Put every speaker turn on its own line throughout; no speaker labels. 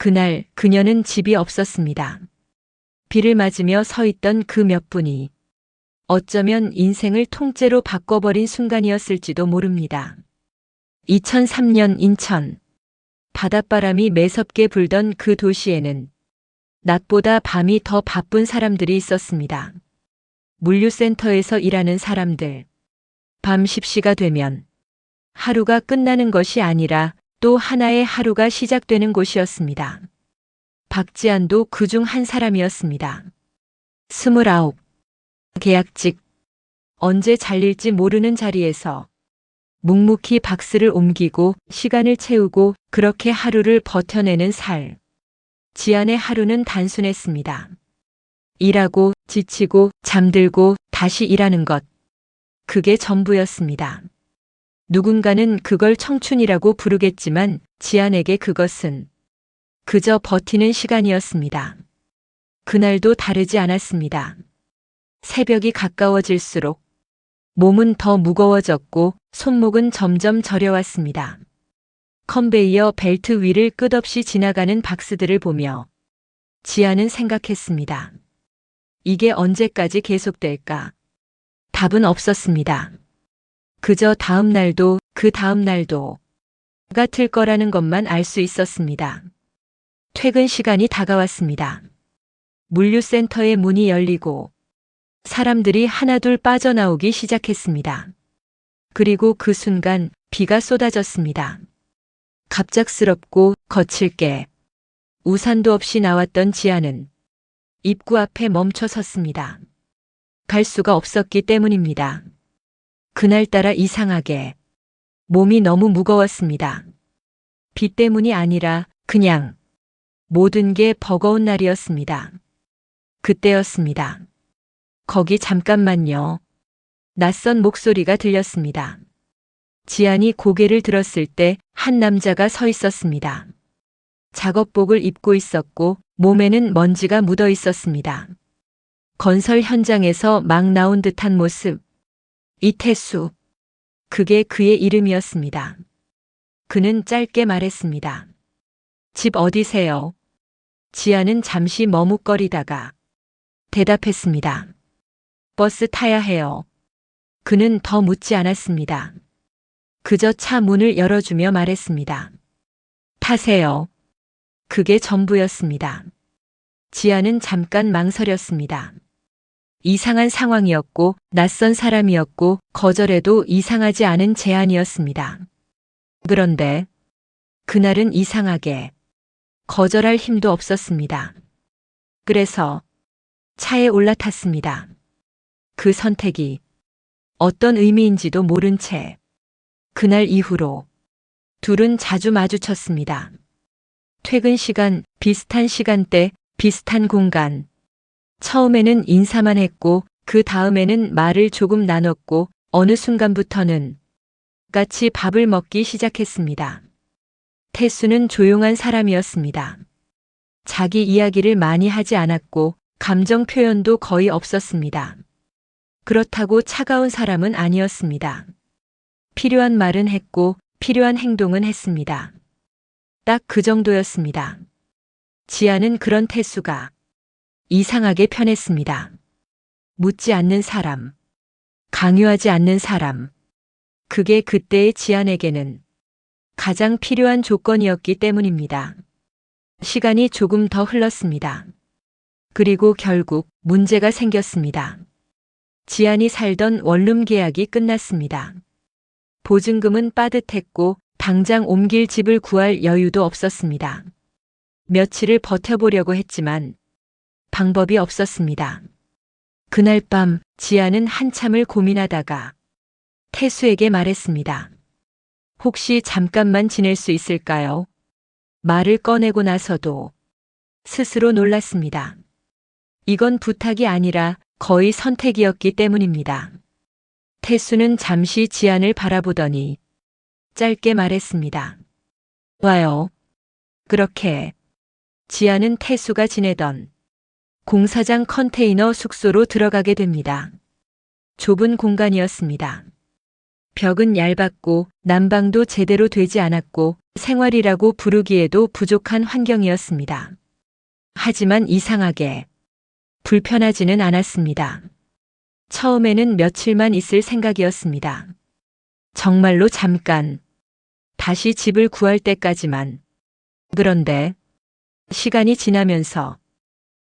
그날 그녀는 집이 없었습니다. 비를 맞으며 서 있던 그 몇 분이 어쩌면 인생을 통째로 바꿔버린 순간이었을지도 모릅니다. 2003년 인천. 바닷바람이 매섭게 불던 그 도시에는 낮보다 밤이 더 바쁜 사람들이 있었습니다. 물류센터에서 일하는 사람들. 밤 10시가 되면 하루가 끝나는 것이 아니라 또 하나의 하루가 시작되는 곳이었습니다. 박지한도 그중 한 사람이었습니다. 29. 계약직. 언제 잘릴지 모르는 자리에서 묵묵히 박스를 옮기고 시간을 채우고 그렇게 하루를 버텨내는 살. 지한의 하루는 단순했습니다. 일하고 지치고 잠들고 다시 일하는 것. 그게 전부였습니다. 누군가는 그걸 청춘이라고 부르겠지만 지한에게 그것은 그저 버티는 시간이었습니다. 그날도 다르지 않았습니다. 새벽이 가까워질수록 몸은 더 무거워졌고 손목은 점점 저려왔습니다. 컨베이어 벨트 위를 끝없이 지나가는 박스들을 보며 지한은 생각했습니다. 이게 언제까지 계속될까? 답은 없었습니다. 그저 다음 날도 그 다음 날도 같을 거라는 것만 알 수 있었습니다. 퇴근 시간이 다가왔습니다. 물류센터의 문이 열리고 사람들이 하나둘 빠져나오기 시작했습니다. 그리고 그 순간 비가 쏟아졌습니다. 갑작스럽고 거칠게 우산도 없이 나왔던 지한은 입구 앞에 멈춰 섰습니다. 갈 수가 없었기 때문입니다. 그날따라 이상하게 몸이 너무 무거웠습니다. 비 때문이 아니라 그냥 모든 게 버거운 날이었습니다. 그때였습니다. 거기 잠깐만요. 낯선 목소리가 들렸습니다. 지한이 고개를 들었을 때 한 남자가 서 있었습니다. 작업복을 입고 있었고 몸에는 먼지가 묻어 있었습니다. 건설 현장에서 막 나온 듯한 모습. 이태수. 그게 그의 이름이었습니다. 그는 짧게 말했습니다. 집 어디세요? 지한은 잠시 머뭇거리다가 대답했습니다. 버스 타야 해요. 그는 더 묻지 않았습니다. 그저 차 문을 열어주며 말했습니다. 타세요. 그게 전부였습니다. 지한은 잠깐 망설였습니다. 이상한 상황이었고 낯선 사람이었고 거절해도 이상하지 않은 제안이었습니다. 그런데 그날은 이상하게 거절할 힘도 없었습니다. 그래서 차에 올라탔습니다. 그 선택이 어떤 의미인지도 모른 채 그날 이후로 둘은 자주 마주쳤습니다. 퇴근 시간, 비슷한 시간대, 비슷한 공간. 처음에는 인사만 했고 그 다음에는 말을 조금 나눴고 어느 순간부터는 같이 밥을 먹기 시작했습니다. 태수는 조용한 사람이었습니다. 자기 이야기를 많이 하지 않았고 감정 표현도 거의 없었습니다. 그렇다고 차가운 사람은 아니었습니다. 필요한 말은 했고 필요한 행동은 했습니다. 딱 그 정도였습니다. 지한은 그런 태수가 이상하게 편했습니다. 묻지 않는 사람, 강요하지 않는 사람. 그게 그때의 지한에게는 가장 필요한 조건이었기 때문입니다. 시간이 조금 더 흘렀습니다. 그리고 결국 문제가 생겼습니다. 지한이 살던 원룸 계약이 끝났습니다. 보증금은 빠듯했고 당장 옮길 집을 구할 여유도 없었습니다. 며칠을 버텨보려고 했지만 방법이 없었습니다. 그날 밤 지한은 한참을 고민하다가 태수에게 말했습니다. 혹시 잠깐만 지낼 수 있을까요? 말을 꺼내고 나서도 스스로 놀랐습니다. 이건 부탁이 아니라 거의 선택이었기 때문입니다. 태수는 잠시 지한을 바라보더니 짧게 말했습니다. 와요. 그렇게 지한은 태수가 지내던 공사장 컨테이너 숙소로 들어가게 됩니다. 좁은 공간이었습니다. 벽은 얇았고 난방도 제대로 되지 않았고 생활이라고 부르기에도 부족한 환경이었습니다. 하지만 이상하게 불편하지는 않았습니다. 처음에는 며칠만 있을 생각이었습니다. 정말로 잠깐, 다시 집을 구할 때까지만. 그런데 시간이 지나면서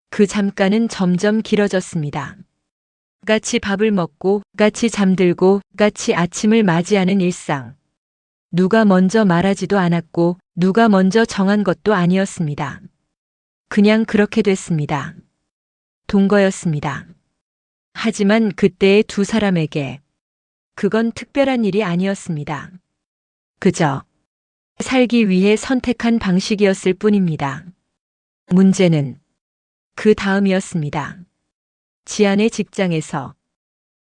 그 잠깐은 점점 길어졌습니다. 같이 밥을 먹고, 같이 잠들고, 같이 아침을 맞이하는 일상. 누가 먼저 말하지도 않았고, 누가 먼저 정한 것도 아니었습니다. 그냥 그렇게 됐습니다. 동거였습니다. 하지만 그때의 두 사람에게 그건 특별한 일이 아니었습니다. 그저 살기 위해 선택한 방식이었을 뿐입니다. 문제는 그 다음이었습니다. 지안의 직장에서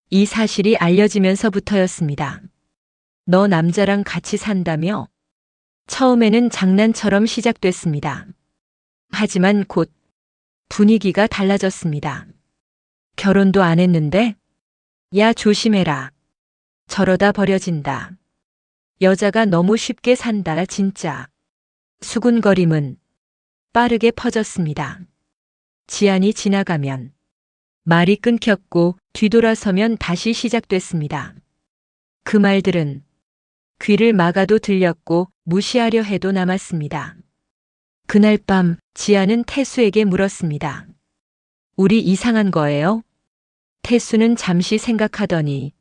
이 사실이 알려지면서부터였습니다. 너 남자랑 같이 산다며? 처음에는 장난처럼 시작됐습니다. 하지만 곧 분위기가 달라졌습니다. 결혼도 안 했는데? 야, 조심해라. 저러다 버려진다. 여자가 너무 쉽게 산다, 진짜. 수군거림은 빠르게 퍼졌습니다. 지안이 지나가면 말이 끊겼고 뒤돌아서면 다시 시작됐습니다. 그 말들은 귀를 막아도 들렸고 무시하려 해도 남았습니다. 그날 밤 지안은 태수에게 물었습니다. 우리 이상한 거예요? 태수는 잠시 생각하더니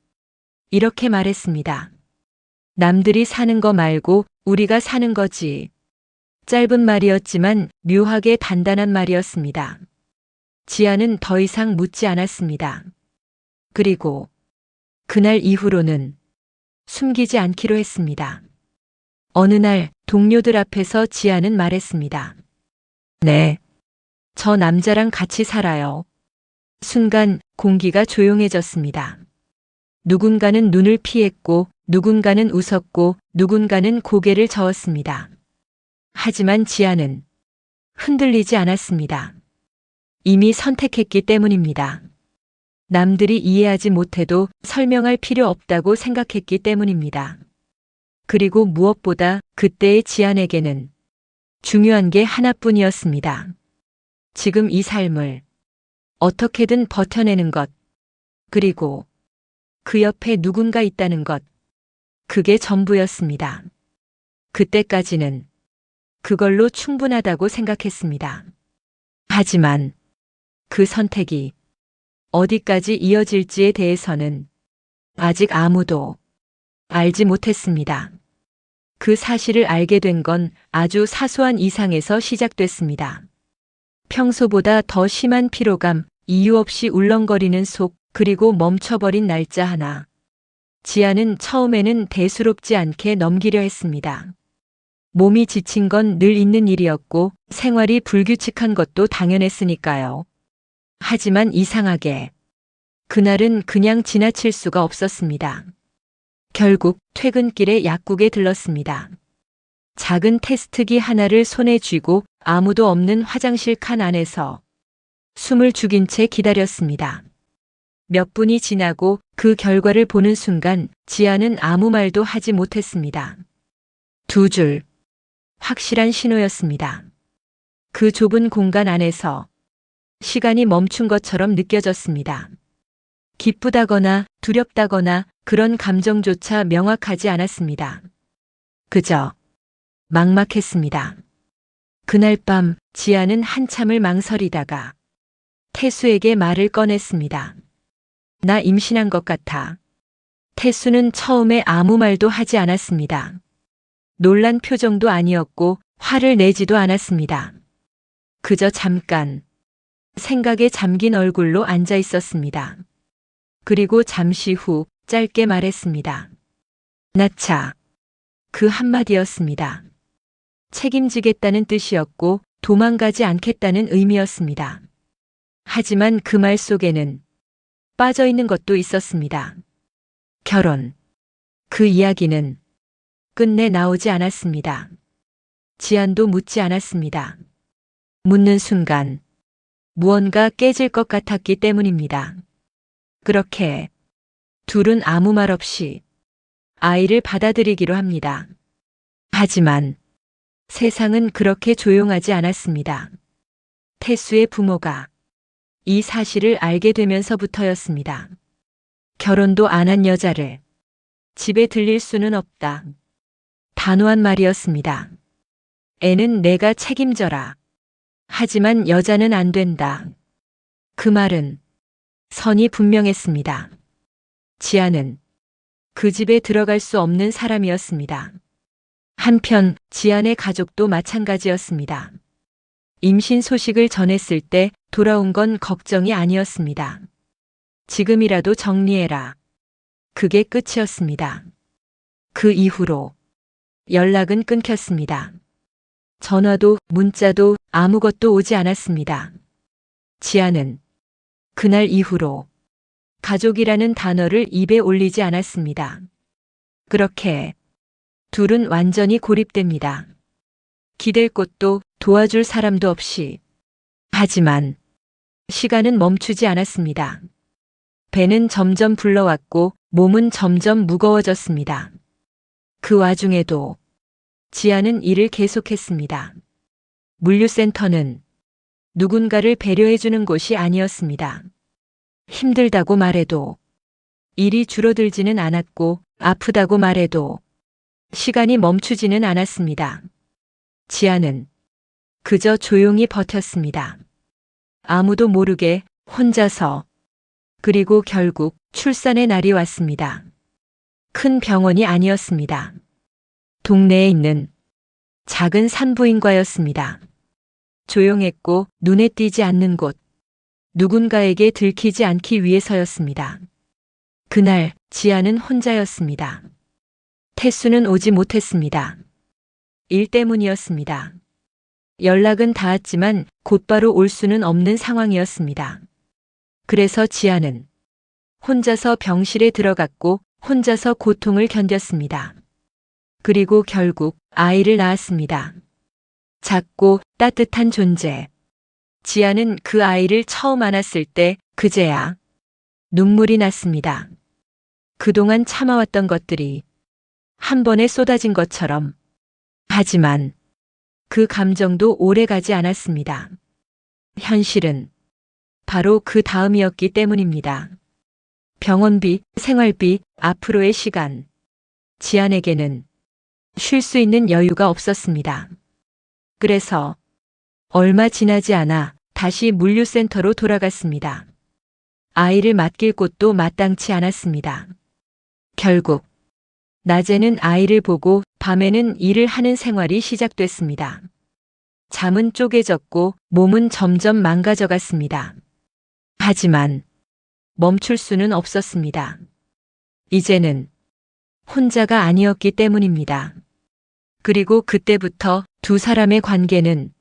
이렇게 말했습니다. 남들이 사는 거 말고 우리가 사는 거지. 짧은 말이었지만 묘하게 단단한 말이었습니다. 지아는 더 이상 묻지 않았습니다. 그리고 그날 이후로는 숨기지 않기로 했습니다. 어느 날 동료들 앞에서 지아는 말했습니다. 네, 저 남자랑 같이 살아요. 순간 공기가 조용해졌습니다. 누군가는 눈을 피했고 누군가는 웃었고 누군가는 고개를 저었습니다. 하지만 지아는 흔들리지 않았습니다. 이미 선택했기 때문입니다. 남들이 이해하지 못해도 설명할 필요 없다고 생각했기 때문입니다. 그리고 무엇보다 그때의 지안에게는 중요한 게 하나뿐이었습니다. 지금 이 삶을 어떻게든 버텨내는 것, 그리고 그 옆에 누군가 있다는 것, 그게 전부였습니다. 그때까지는 그걸로 충분하다고 생각했습니다. 하지만 그 선택이 어디까지 이어질지에 대해서는 아직 아무도 알지 못했습니다. 그 사실을 알게 된 건 아주 사소한 이상에서 시작됐습니다. 평소보다 더 심한 피로감, 이유 없이 울렁거리는 속, 그리고 멈춰버린 날짜 하나. 지아는 처음에는 대수롭지 않게 넘기려 했습니다. 몸이 지친 건 늘 있는 일이었고 생활이 불규칙한 것도 당연했으니까요. 하지만 이상하게 그날은 그냥 지나칠 수가 없었습니다. 결국 퇴근길에 약국에 들렀습니다. 작은 테스트기 하나를 손에 쥐고 아무도 없는 화장실 칸 안에서 숨을 죽인 채 기다렸습니다. 몇 분이 지나고 그 결과를 보는 순간 지아는 아무 말도 하지 못했습니다. 두 줄. 확실한 신호였습니다. 그 좁은 공간 안에서 시간이 멈춘 것처럼 느껴졌습니다. 기쁘다거나 두렵다거나 그런 감정조차 명확하지 않았습니다. 그저 막막했습니다. 그날 밤 지아는 한참을 망설이다가 태수에게 말을 꺼냈습니다. 나 임신한 것 같아. 태수는 처음에 아무 말도 하지 않았습니다. 놀란 표정도 아니었고 화를 내지도 않았습니다. 그저 잠깐 생각에 잠긴 얼굴로 앉아 있었습니다. 그리고 잠시 후 짧게 말했습니다. 나차. 그 한마디였습니다. 책임지겠다는 뜻이었고 도망가지 않겠다는 의미였습니다. 하지만 그 말 속에는 빠져있는 것도 있었습니다. 결혼. 그 이야기는 끝내 나오지 않았습니다. 지안도 묻지 않았습니다. 묻는 순간 무언가 깨질 것 같았기 때문입니다. 그렇게 둘은 아무 말 없이 아이를 받아들이기로 합니다. 하지만 세상은 그렇게 조용하지 않았습니다. 태수의 부모가 이 사실을 알게 되면서부터였습니다. 결혼도 안 한 여자를 집에 들릴 수는 없다. 단호한 말이었습니다. 애는 내가 책임져라. 하지만 여자는 안 된다. 그 말은 선이 분명했습니다. 지아는 그 집에 들어갈 수 없는 사람이었습니다. 한편 지안의 가족도 마찬가지였습니다. 임신 소식을 전했을 때 돌아온 건 걱정이 아니었습니다. 지금이라도 정리해라. 그게 끝이었습니다. 그 이후로 연락은 끊겼습니다. 전화도 문자도 아무것도 오지 않았습니다. 지아는 그날 이후로 가족이라는 단어를 입에 올리지 않았습니다. 그렇게 둘은 완전히 고립됩니다. 기댈 곳도 도와줄 사람도 없이. 하지만 시간은 멈추지 않았습니다. 배는 점점 불러왔고 몸은 점점 무거워졌습니다. 그 와중에도 지아는 일을 계속했습니다. 물류센터는 누군가를 배려해주는 곳이 아니었습니다. 힘들다고 말해도 일이 줄어들지는 않았고 아프다고 말해도 시간이 멈추지는 않았습니다. 지아는 그저 조용히 버텼습니다. 아무도 모르게 혼자서. 그리고 결국 출산의 날이 왔습니다. 큰 병원이 아니었습니다. 동네에 있는 작은 산부인과였습니다. 조용했고 눈에 띄지 않는 곳. 누군가에게 들키지 않기 위해서였습니다. 그날 지아는 혼자였습니다. 태수는 오지 못했습니다. 일 때문이었습니다. 연락은 닿았지만 곧바로 올 수는 없는 상황이었습니다. 그래서 지아는 혼자서 병실에 들어갔고 혼자서 고통을 견뎠습니다. 그리고 결국 아이를 낳았습니다. 작고 따뜻한 존재. 지아는 그 아이를 처음 안았을 때 그제야 눈물이 났습니다. 그동안 참아왔던 것들이 한 번에 쏟아진 것처럼. 하지만 그 감정도 오래 가지 않았습니다. 현실은 바로 그 다음이었기 때문입니다. 병원비, 생활비, 앞으로의 시간. 지안에게는 쉴 수 있는 여유가 없었습니다. 그래서 얼마 지나지 않아 다시 물류센터로 돌아갔습니다. 아이를 맡길 곳도 마땅치 않았습니다. 결국 낮에는 아이를 보고 밤에는 일을 하는 생활이 시작됐습니다. 잠은 쪼개졌고 몸은 점점 망가져갔습니다. 하지만 멈출 수는 없었습니다. 이제는 혼자가 아니었기 때문입니다. 그리고 그때부터 두 사람의 관계는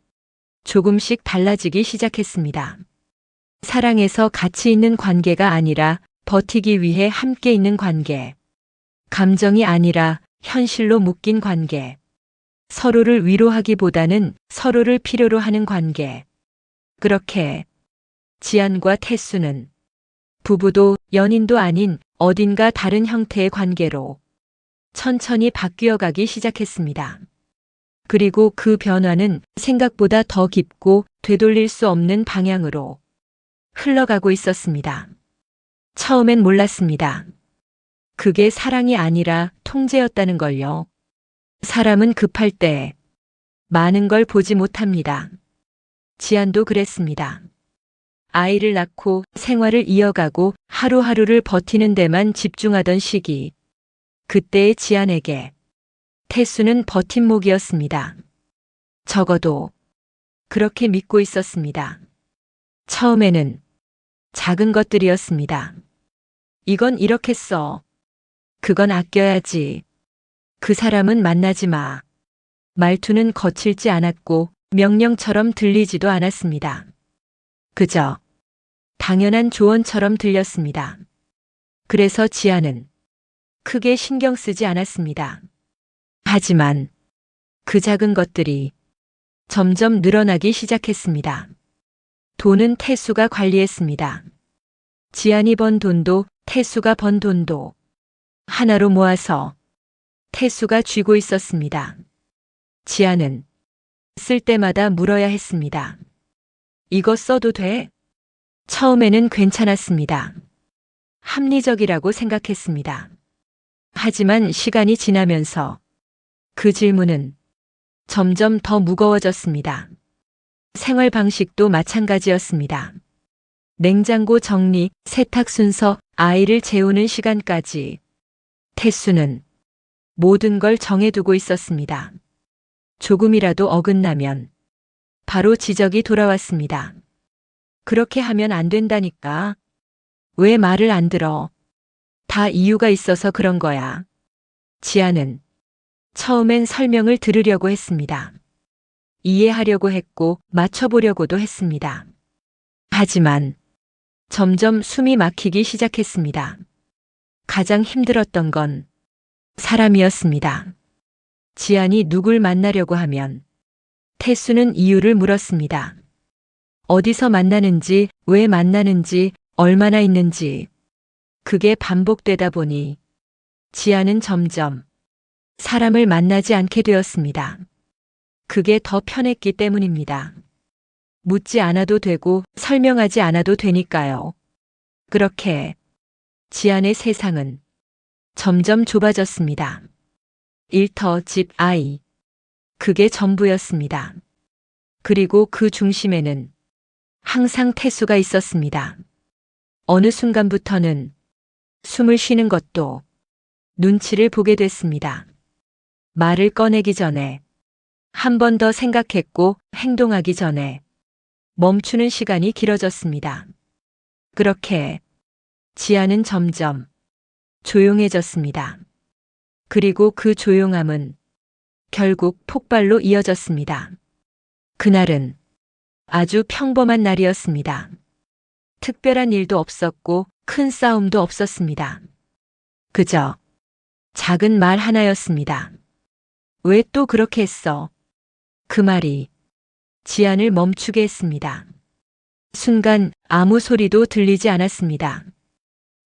조금씩 달라지기 시작했습니다. 사랑해서 같이 있는 관계가 아니라 버티기 위해 함께 있는 관계. 감정이 아니라 현실로 묶인 관계. 서로를 위로하기보다는 서로를 필요로 하는 관계. 그렇게 지안과 태수는 부부도 연인도 아닌 어딘가 다른 형태의 관계로 천천히 바뀌어가기 시작했습니다. 그리고 그 변화는 생각보다 더 깊고 되돌릴 수 없는 방향으로 흘러가고 있었습니다. 처음엔 몰랐습니다. 그게 사랑이 아니라 통제였다는 걸요. 사람은 급할 때 많은 걸 보지 못합니다. 지안도 그랬습니다. 아이를 낳고 생활을 이어가고 하루하루를 버티는 데만 집중하던 시기. 그때의 지안에게 태수는 버팀목이었습니다. 적어도 그렇게 믿고 있었습니다. 처음에는 작은 것들이었습니다. 이건 이렇게 써. 그건 아껴야지. 그 사람은 만나지 마. 말투는 거칠지 않았고 명령처럼 들리지도 않았습니다. 그저 당연한 조언처럼 들렸습니다. 그래서 지아는 크게 신경 쓰지 않았습니다. 하지만 그 작은 것들이 점점 늘어나기 시작했습니다. 돈은 태수가 관리했습니다. 지안이 번 돈도 태수가 번 돈도 하나로 모아서 태수가 쥐고 있었습니다. 지안은 쓸 때마다 물어야 했습니다. 이거 써도 돼? 처음에는 괜찮았습니다. 합리적이라고 생각했습니다. 하지만 시간이 지나면서 그 질문은 점점 더 무거워졌습니다. 생활 방식도 마찬가지였습니다. 냉장고 정리, 세탁 순서, 아이를 재우는 시간까지 태수는 모든 걸 정해두고 있었습니다. 조금이라도 어긋나면 바로 지적이 돌아왔습니다. 그렇게 하면 안 된다니까. 왜 말을 안 들어? 다 이유가 있어서 그런 거야. 지아는 처음엔 설명을 들으려고 했습니다. 이해하려고 했고 맞춰보려고도 했습니다. 하지만 점점 숨이 막히기 시작했습니다. 가장 힘들었던 건 사람이었습니다. 지안이 누굴 만나려고 하면 태수는 이유를 물었습니다. 어디서 만나는지, 왜 만나는지, 얼마나 있는지. 그게 반복되다 보니 지아는 점점 사람을 만나지 않게 되었습니다. 그게 더 편했기 때문입니다. 묻지 않아도 되고 설명하지 않아도 되니까요. 그렇게 지안의 세상은 점점 좁아졌습니다. 일터, 집, 아이. 그게 전부였습니다. 그리고 그 중심에는 항상 태수가 있었습니다. 어느 순간부터는 숨을 쉬는 것도 눈치를 보게 됐습니다. 말을 꺼내기 전에 한 번 더 생각했고 행동하기 전에 멈추는 시간이 길어졌습니다. 그렇게 지아는 점점 조용해졌습니다. 그리고 그 조용함은 결국 폭발로 이어졌습니다. 그날은 아주 평범한 날이었습니다. 특별한 일도 없었고 큰 싸움도 없었습니다. 그저 작은 말 하나였습니다. 왜 또 그렇게 했어? 그 말이 지안을 멈추게 했습니다. 순간 아무 소리도 들리지 않았습니다.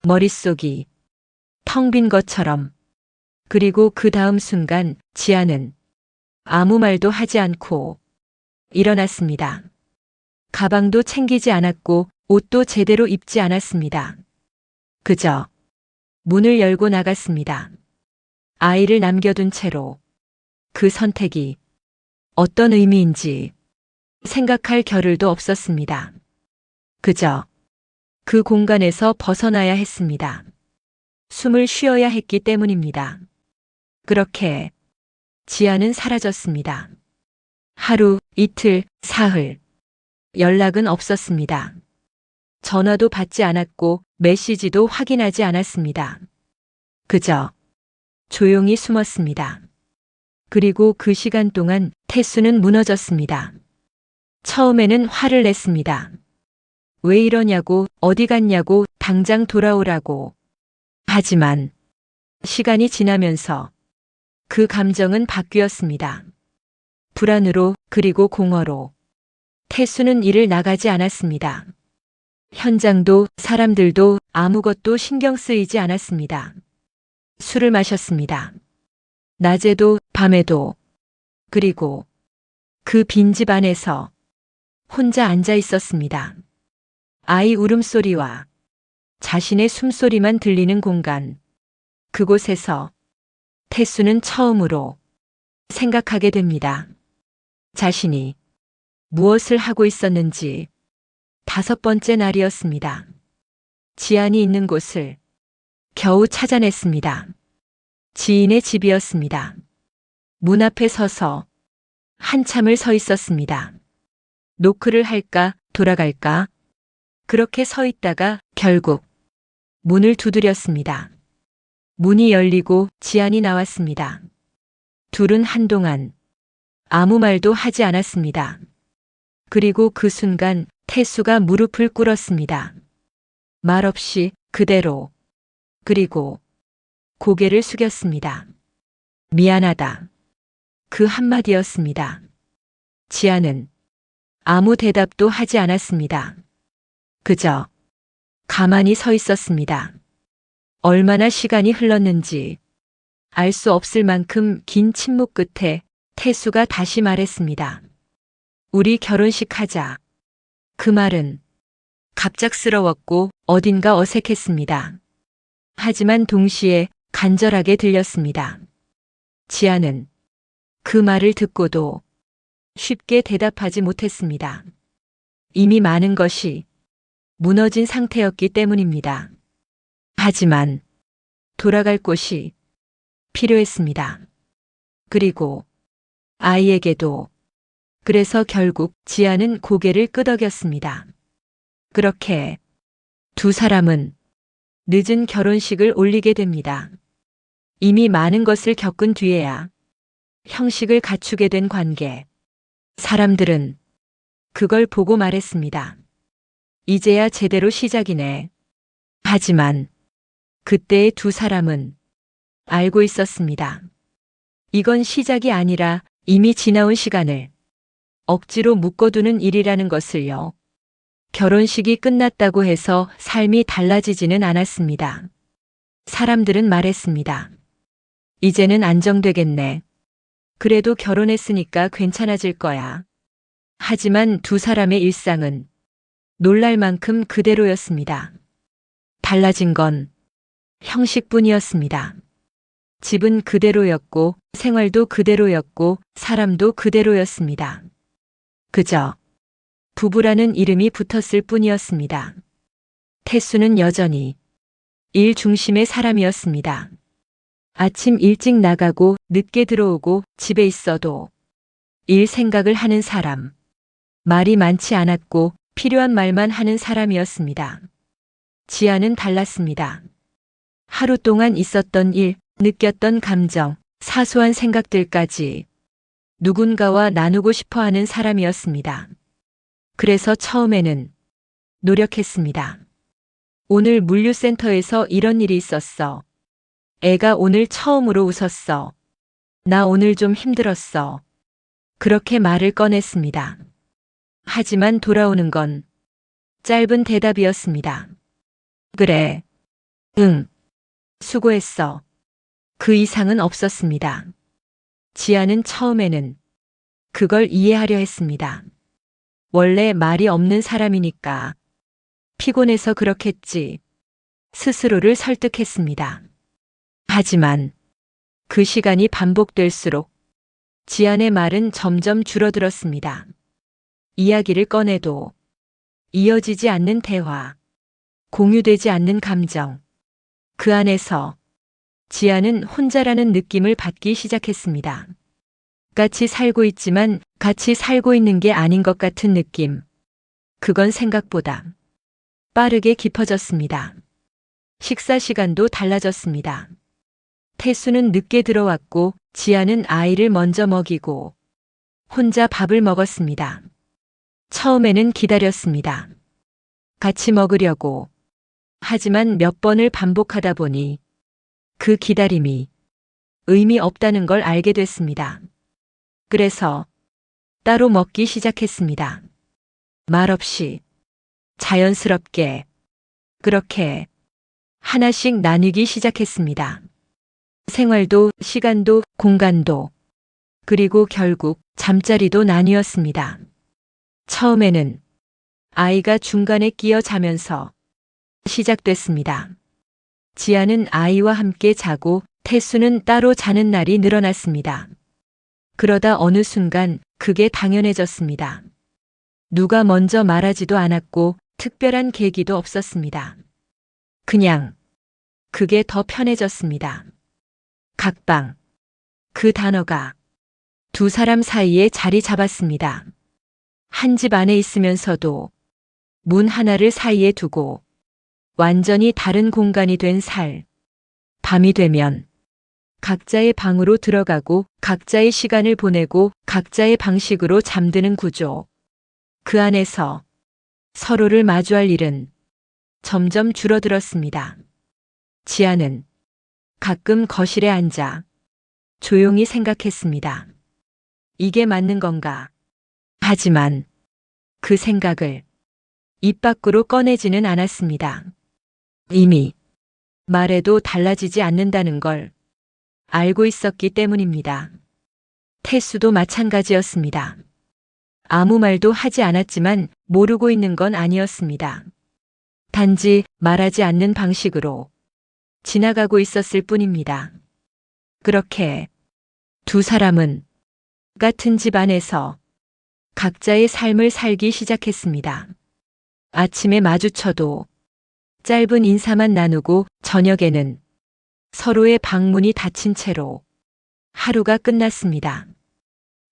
머릿속이 텅 빈 것처럼. 그리고 그 다음 순간 지안은 아무 말도 하지 않고 일어났습니다. 가방도 챙기지 않았고 옷도 제대로 입지 않았습니다. 그저 문을 열고 나갔습니다. 아이를 남겨둔 채로. 그 선택이 어떤 의미인지 생각할 겨를도 없었습니다. 그저 그 공간에서 벗어나야 했습니다. 숨을 쉬어야 했기 때문입니다. 그렇게 지아는 사라졌습니다. 하루, 이틀, 사흘. 연락은 없었습니다. 전화도 받지 않았고 메시지도 확인하지 않았습니다. 그저 조용히 숨었습니다. 그리고 그 시간 동안 태수는 무너졌습니다. 처음에는 화를 냈습니다. 왜 이러냐고, 어디 갔냐고, 당장 돌아오라고. 하지만 시간이 지나면서 그 감정은 바뀌었습니다. 불안으로, 그리고 공허로. 태수는 일을 나가지 않았습니다. 현장도 사람들도 아무것도 신경 쓰이지 않았습니다. 술을 마셨습니다. 낮에도 밤에도. 그리고 그 빈집 안에서 혼자 앉아 있었습니다. 아이 울음소리와 자신의 숨소리만 들리는 공간. 그곳에서 태수는 처음으로 생각하게 됩니다. 자신이 무엇을 하고 있었는지. 5번째 날이었습니다. 지안이 있는 곳을 겨우 찾아냈습니다. 지인의 집이었습니다. 문 앞에 서서 한참을 서 있었습니다. 노크를 할까, 돌아갈까? 그렇게 서 있다가 결국 문을 두드렸습니다. 문이 열리고 지안이 나왔습니다. 둘은 한동안 아무 말도 하지 않았습니다. 그리고 그 순간 태수가 무릎을 꿇었습니다. 말없이 그대로. 그리고 고개를 숙였습니다. 미안하다. 그 한마디였습니다. 지아는 아무 대답도 하지 않았습니다. 그저 가만히 서 있었습니다. 얼마나 시간이 흘렀는지 알 수 없을 만큼 긴 침묵 끝에 태수가 다시 말했습니다. 우리 결혼식 하자. 그 말은 갑작스러웠고 어딘가 어색했습니다. 하지만 동시에 간절하게 들렸습니다. 지아는 그 말을 듣고도 쉽게 대답하지 못했습니다. 이미 많은 것이 무너진 상태였기 때문입니다. 하지만 돌아갈 곳이 필요했습니다. 그리고 아이에게도. 그래서 결국 지아는 고개를 끄덕였습니다. 그렇게 두 사람은 늦은 결혼식을 올리게 됩니다. 이미 많은 것을 겪은 뒤에야 형식을 갖추게 된 관계. 사람들은 그걸 보고 말했습니다. 이제야 제대로 시작이네. 하지만 그때의 두 사람은 알고 있었습니다. 이건 시작이 아니라 이미 지나온 시간을 억지로 묶어두는 일이라는 것을요. 결혼식이 끝났다고 해서 삶이 달라지지는 않았습니다. 사람들은 말했습니다. 이제는 안정되겠네. 그래도 결혼했으니까 괜찮아질 거야. 하지만 두 사람의 일상은 놀랄 만큼 그대로였습니다. 달라진 건 형식뿐이었습니다. 집은 그대로였고, 생활도 그대로였고, 사람도 그대로였습니다. 그저 부부라는 이름이 붙었을 뿐이었습니다. 태수는 여전히 일 중심의 사람이었습니다. 아침 일찍 나가고 늦게 들어오고 집에 있어도 일 생각을 하는 사람. 말이 많지 않았고 필요한 말만 하는 사람이었습니다. 지아는 달랐습니다. 하루 동안 있었던 일, 느꼈던 감정, 사소한 생각들까지 누군가와 나누고 싶어 하는 사람이었습니다. 그래서 처음에는 노력했습니다. 오늘 물류센터에서 이런 일이 있었어. 애가 오늘 처음으로 웃었어. 나 오늘 좀 힘들었어. 그렇게 말을 꺼냈습니다. 하지만 돌아오는 건 짧은 대답이었습니다. 그래. 응. 수고했어. 그 이상은 없었습니다. 지아는 처음에는 그걸 이해하려 했습니다. 원래 말이 없는 사람이니까 피곤해서 그렇겠지. 스스로를 설득했습니다. 하지만 그 시간이 반복될수록 지안의 말은 점점 줄어들었습니다. 이야기를 꺼내도 이어지지 않는 대화, 공유되지 않는 감정. 그 안에서 지아는 혼자라는 느낌을 받기 시작했습니다. 같이 살고 있지만 같이 살고 있는 게 아닌 것 같은 느낌. 그건 생각보다 빠르게 깊어졌습니다. 식사 시간도 달라졌습니다. 태수는 늦게 들어왔고 지아는 아이를 먼저 먹이고 혼자 밥을 먹었습니다. 처음에는 기다렸습니다. 같이 먹으려고. 하지만 몇 번을 반복하다 보니 그 기다림이 의미 없다는 걸 알게 됐습니다. 그래서 따로 먹기 시작했습니다. 말없이 자연스럽게 그렇게 하나씩 나누기 시작했습니다. 생활도, 시간도, 공간도, 그리고 결국 잠자리도 나뉘었습니다. 처음에는 아이가 중간에 끼어 자면서 시작됐습니다. 지아는 아이와 함께 자고 태수는 따로 자는 날이 늘어났습니다. 그러다 어느 순간 그게 당연해졌습니다. 누가 먼저 말하지도 않았고 특별한 계기도 없었습니다. 그냥 그게 더 편해졌습니다. 각방. 그 단어가 두 사람 사이에 자리 잡았습니다. 한 집 안에 있으면서도 문 하나를 사이에 두고 완전히 다른 공간이 된 살. 밤이 되면 각자의 방으로 들어가고 각자의 시간을 보내고 각자의 방식으로 잠드는 구조. 그 안에서 서로를 마주할 일은 점점 줄어들었습니다. 지아는 가끔 거실에 앉아 조용히 생각했습니다. 이게 맞는 건가? 하지만 그 생각을 입 밖으로 꺼내지는 않았습니다. 이미 말해도 달라지지 않는다는 걸 알고 있었기 때문입니다. 태수도 마찬가지였습니다. 아무 말도 하지 않았지만 모르고 있는 건 아니었습니다. 단지 말하지 않는 방식으로 지나가고 있었을 뿐입니다. 그렇게 두 사람은 같은 집 안에서 각자의 삶을 살기 시작했습니다. 아침에 마주쳐도 짧은 인사만 나누고 저녁에는 서로의 방문이 닫힌 채로 하루가 끝났습니다.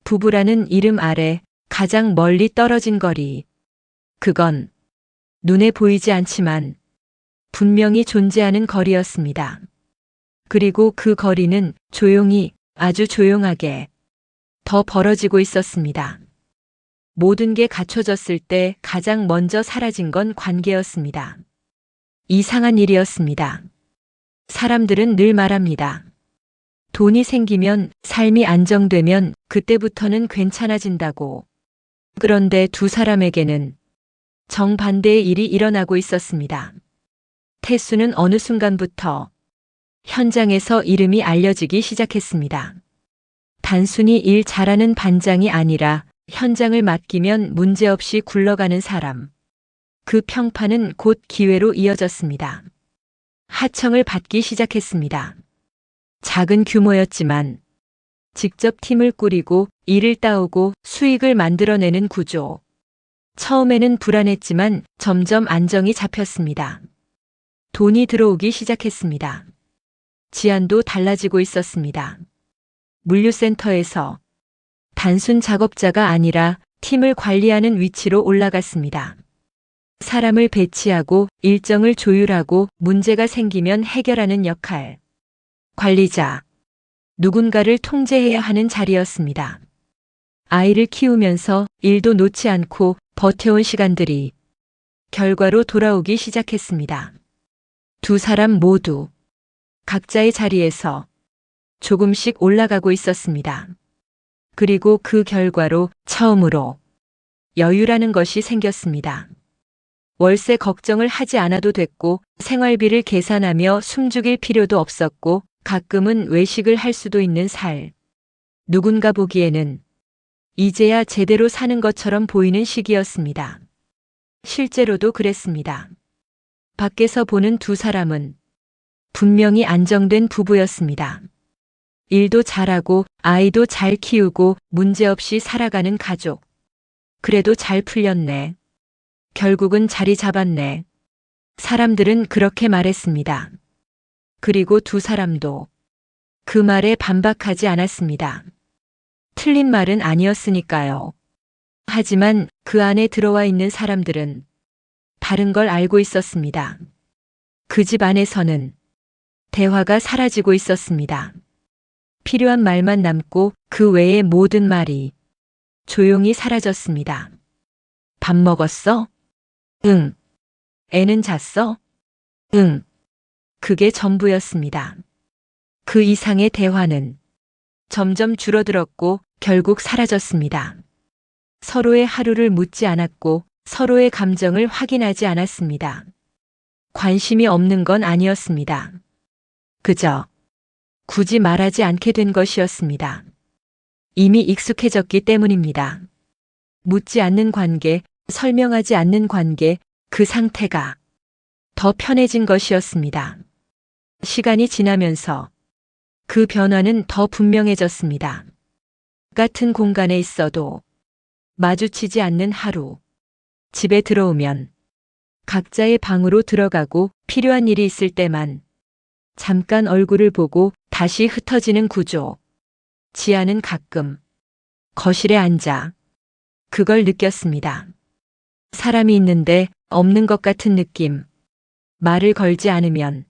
부부라는 이름 아래 가장 멀리 떨어진 거리. 그건 눈에 보이지 않지만 분명히 존재하는 거리였습니다. 그리고 그 거리는 조용히, 아주 조용하게 더 벌어지고 있었습니다. 모든 게 갖춰졌을 때 가장 먼저 사라진 건 관계였습니다. 이상한 일이었습니다. 사람들은 늘 말합니다. 돈이 생기면, 삶이 안정되면 그때부터는 괜찮아진다고. 그런데 두 사람에게는 정반대의 일이 일어나고 있었습니다. 태수는 어느 순간부터 현장에서 이름이 알려지기 시작했습니다. 단순히 일 잘하는 반장이 아니라 현장을 맡기면 문제없이 굴러가는 사람. 그 평판은 곧 기회로 이어졌습니다. 하청을 받기 시작했습니다. 작은 규모였지만 직접 팀을 꾸리고 일을 따오고 수익을 만들어내는 구조. 처음에는 불안했지만 점점 안정이 잡혔습니다. 돈이 들어오기 시작했습니다. 지안도 달라지고 있었습니다. 물류센터에서 단순 작업자가 아니라 팀을 관리하는 위치로 올라갔습니다. 사람을 배치하고 일정을 조율하고 문제가 생기면 해결하는 역할. 관리자. 누군가를 통제해야 하는 자리였습니다. 아이를 키우면서 일도 놓지 않고 버텨온 시간들이 결과로 돌아오기 시작했습니다. 두 사람 모두 각자의 자리에서 조금씩 올라가고 있었습니다. 그리고 그 결과로 처음으로 여유라는 것이 생겼습니다. 월세 걱정을 하지 않아도 됐고 생활비를 계산하며 숨죽일 필요도 없었고 가끔은 외식을 할 수도 있는 살. 누군가 보기에는 이제야 제대로 사는 것처럼 보이는 시기였습니다. 실제로도 그랬습니다. 밖에서 보는 두 사람은 분명히 안정된 부부였습니다. 일도 잘하고 아이도 잘 키우고 문제없이 살아가는 가족. 그래도 잘 풀렸네. 결국은 자리 잡았네. 사람들은 그렇게 말했습니다. 그리고 두 사람도 그 말에 반박하지 않았습니다. 틀린 말은 아니었으니까요. 하지만 그 안에 들어와 있는 사람들은 다른 걸 알고 있었습니다. 그 집 안에서는 대화가 사라지고 있었습니다. 필요한 말만 남고 그 외의 모든 말이 조용히 사라졌습니다. 밥 먹었어? 응. 애는 잤어? 응. 그게 전부였습니다. 그 이상의 대화는 점점 줄어들었고 결국 사라졌습니다. 서로의 하루를 묻지 않았고 서로의 감정을 확인하지 않았습니다. 관심이 없는 건 아니었습니다. 그저 굳이 말하지 않게 된 것이었습니다. 이미 익숙해졌기 때문입니다. 묻지 않는 관계, 설명하지 않는 관계, 그 상태가 더 편해진 것이었습니다. 시간이 지나면서 그 변화는 더 분명해졌습니다. 같은 공간에 있어도 마주치지 않는 하루. 집에 들어오면 각자의 방으로 들어가고 필요한 일이 있을 때만 잠깐 얼굴을 보고 다시 흩어지는 구조. 지아는 가끔 거실에 앉아 그걸 느꼈습니다. 사람이 있는데 없는 것 같은 느낌. 말을 걸지 않으면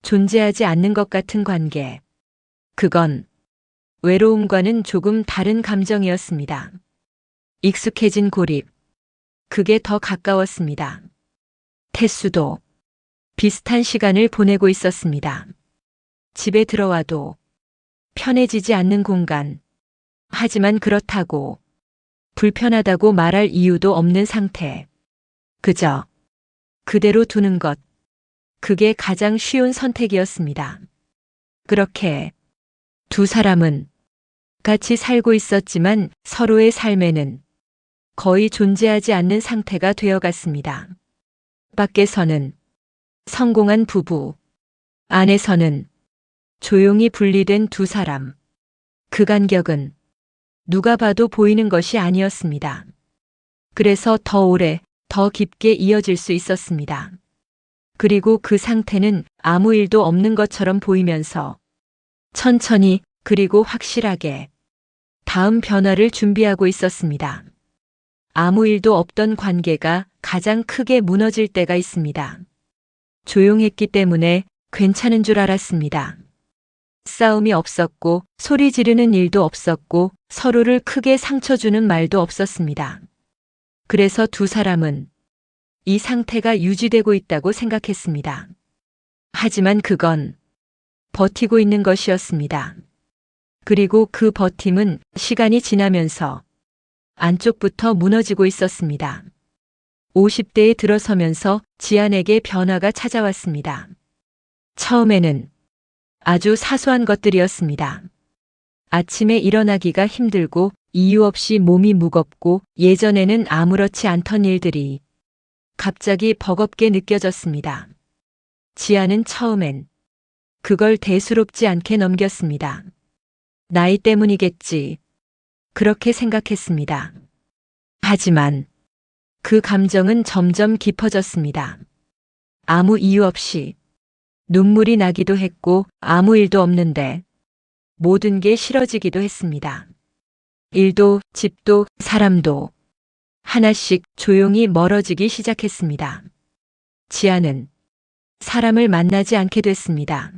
존재하지 않는 것 같은 관계. 그건 외로움과는 조금 다른 감정이었습니다. 익숙해진 고립. 그게 더 가까웠습니다. 태수도 비슷한 시간을 보내고 있었습니다. 집에 들어와도 편해지지 않는 공간. 하지만 그렇다고 불편하다고 말할 이유도 없는 상태. 그저 그대로 두는 것. 그게 가장 쉬운 선택이었습니다. 그렇게 두 사람은 같이 살고 있었지만 서로의 삶에는 거의 존재하지 않는 상태가 되어갔습니다. 밖에서는 성공한 부부, 안에서는 조용히 분리된 두 사람. 그 간격은 누가 봐도 보이는 것이 아니었습니다. 그래서 더 오래, 더 깊게 이어질 수 있었습니다. 그리고 그 상태는 아무 일도 없는 것처럼 보이면서 천천히 그리고 확실하게 다음 변화를 준비하고 있었습니다. 아무 일도 없던 관계가 가장 크게 무너질 때가 있습니다. 조용했기 때문에 괜찮은 줄 알았습니다. 싸움이 없었고 소리 지르는 일도 없었고 서로를 크게 상처 주는 말도 없었습니다. 그래서 두 사람은 이 상태가 유지되고 있다고 생각했습니다. 하지만 그건 버티고 있는 것이었습니다. 그리고 그 버팀은 시간이 지나면서 안쪽부터 무너지고 있었습니다. 50대에 들어서면서 지안에게 변화가 찾아왔습니다. 처음에는 아주 사소한 것들이었습니다. 아침에 일어나기가 힘들고 이유 없이 몸이 무겁고 예전에는 아무렇지 않던 일들이 갑자기 버겁게 느껴졌습니다. 지안은 처음엔 그걸 대수롭지 않게 넘겼습니다. 나이 때문이겠지. 그렇게 생각했습니다. 하지만 그 감정은 점점 깊어졌습니다. 아무 이유 없이 눈물이 나기도 했고 아무 일도 없는데 모든 게 싫어지기도 했습니다. 일도, 집도, 사람도 하나씩 조용히 멀어지기 시작했습니다. 지아는 사람을 만나지 않게 됐습니다.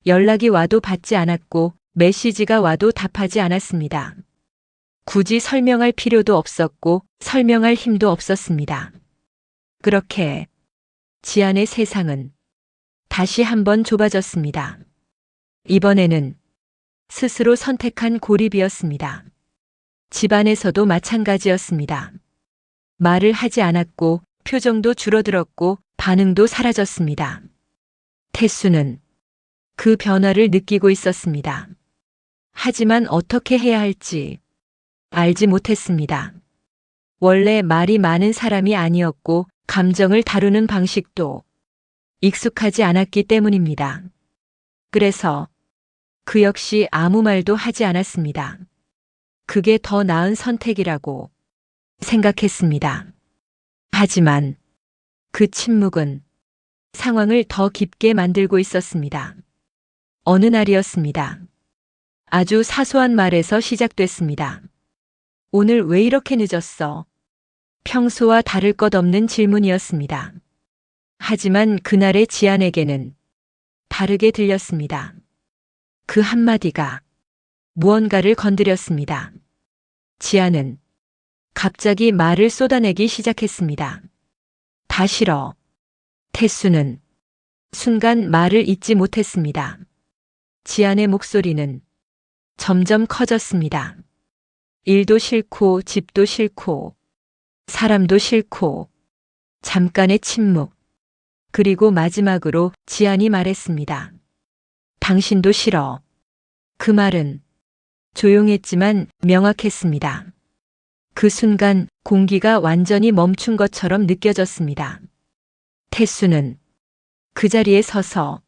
연락이 와도 받지 않았고 메시지가 와도 답하지 않았습니다. 굳이 설명할 필요도 없었고 설명할 힘도 없었습니다. 그렇게 지안의 세상은 다시 한번 좁아졌습니다. 이번에는 스스로 선택한 고립이었습니다. 집안에서도 마찬가지였습니다. 말을 하지 않았고 표정도 줄어들었고 반응도 사라졌습니다. 태수는 그 변화를 느끼고 있었습니다. 하지만 어떻게 해야 할지 알지 못했습니다. 원래 말이 많은 사람이 아니었고 감정을 다루는 방식도 익숙하지 않았기 때문입니다. 그래서 그 역시 아무 말도 하지 않았습니다. 그게 더 나은 선택이라고 생각했습니다. 하지만 그 침묵은 상황을 더 깊게 만들고 있었습니다. 어느 날이었습니다. 아주 사소한 말에서 시작됐습니다. 오늘 왜 이렇게 늦었어? 평소와 다를 것 없는 질문이었습니다. 하지만 그날의 지안에게는 다르게 들렸습니다. 그 한마디가 무언가를 건드렸습니다. 지안은 갑자기 말을 쏟아내기 시작했습니다. 다 싫어. 태수는 순간 말을 잇지 못했습니다. 지안의 목소리는 점점 커졌습니다. 일도 싫고 집도 싫고 사람도 싫고 잠깐의 침묵. 그리고 마지막으로 지안이 말했습니다. 당신도 싫어. 그 말은 조용했지만 명확했습니다. 그 순간 공기가 완전히 멈춘 것처럼 느껴졌습니다. 태수는 그 자리에 서서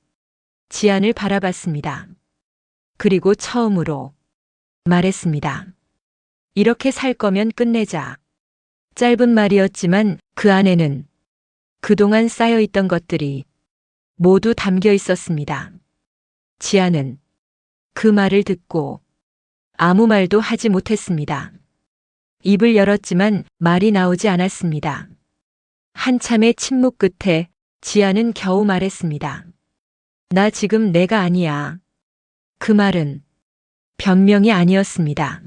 지안을 바라봤습니다. 그리고 처음으로 말했습니다. 이렇게 살 거면 끝내자. 짧은 말이었지만 그 안에는 그동안 쌓여있던 것들이 모두 담겨 있었습니다. 지안은 그 말을 듣고 아무 말도 하지 못했습니다. 입을 열었지만 말이 나오지 않았습니다. 한참의 침묵 끝에 지안은 겨우 말했습니다. 나 지금 내가 아니야. 그 말은 변명이 아니었습니다.